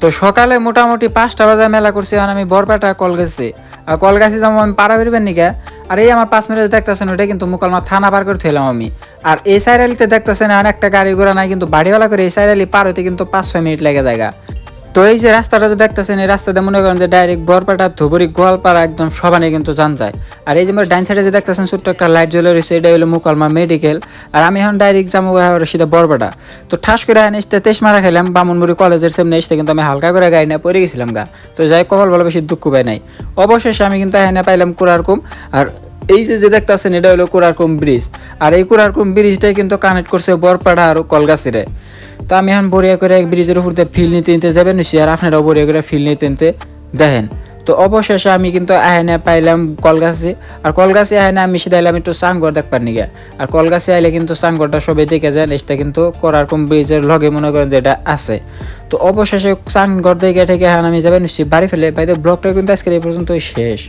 তো সকালে মোটামুটি 5টা বাজে মেলা করছি, এখন আমি বরপেটা কলগাছি। আর কলগাছি যেমন আমি পাড়া বেরবেন নিকা। আর এই আমার 5 মিনিট দেখতেছেন ওইটা কিন্তু মুকালমা থানা পার করে থইলাম আমি। আর এই সাইরালিতে দেখতেছেন এখন একটা গাড়ি ঘোড়া নাই, কিন্তু বাড়িওয়ালা করে এই সাইরালি পার হইতে কিন্তু 5-6 মিনিট লেগে যায়। তো এই যে রাস্তাটা যে দেখতেছেন, এই রাস্তাতে মনে করেন যে ডাইরেক্ট বরপেটা ধুবুরি গোয়ালপাড়া একদম সবানে কিন্তু যান যায়। আর এই যে ডাইন সাইডে যে দেখতেছেন ছোট্ট একটা লাইট জ্বলে রয়েছে, এটা হলো মুকালমা মেডিকেল। আর আমি এখন ডাইরেক্ট যাবো সিধা বরপেটা। তো ঠাস করে এসে তেইশ মারা খেলাম বামুনবুড়ি কলেজের সামনে এসে, কিন্তু আমি হালকা করে গাড়ি নিয়ে পড়ে গেছিলাম গা। তো যাই কপাল ভালো, বেশি দুঃখ পাই নাই। অবশেষে আমি কিন্তু এখানে পাইলাম কোরারকুম। আর এই যে দেখতেছেন এটা হলো কোরারকুম ব্রিজ। আর এই কোরারকুম ব্রিজটাই কিন্তু কানেক্ট করছে বরপাড়া আর কলগাছিরে। তো আমি এখন বরিয়া করে ব্রিজের উপর দিয়ে ফিল নিতে নিতে যাবেন নিশ্চয়ই, আর আপনারাও বরিয়া করে ফিল নিতে নিতে দেখেন। তো অবশেষে আমি কিন্তু আহেনে পাইলাম কলগাছি। আর কলগাছি আহেনে আমি সিধা এলাম একটু চাংঘর দেখবার নিগে। আর কলগাছি আইলে কিন্তু চাংঘরটা সবাই দেখে যায়, এটা কিন্তু কোরারকুম ব্রিজের লগে মনে করেন যে এটা আছে। তো অবশেষে চাংঘর দেখে থেকে এখন আমি যাবেন নিশ্চয়ই বাড়ি ফেলে পাইতে। ব্লগটা কিন্তু আজকের এই পর্যন্তই শেষ।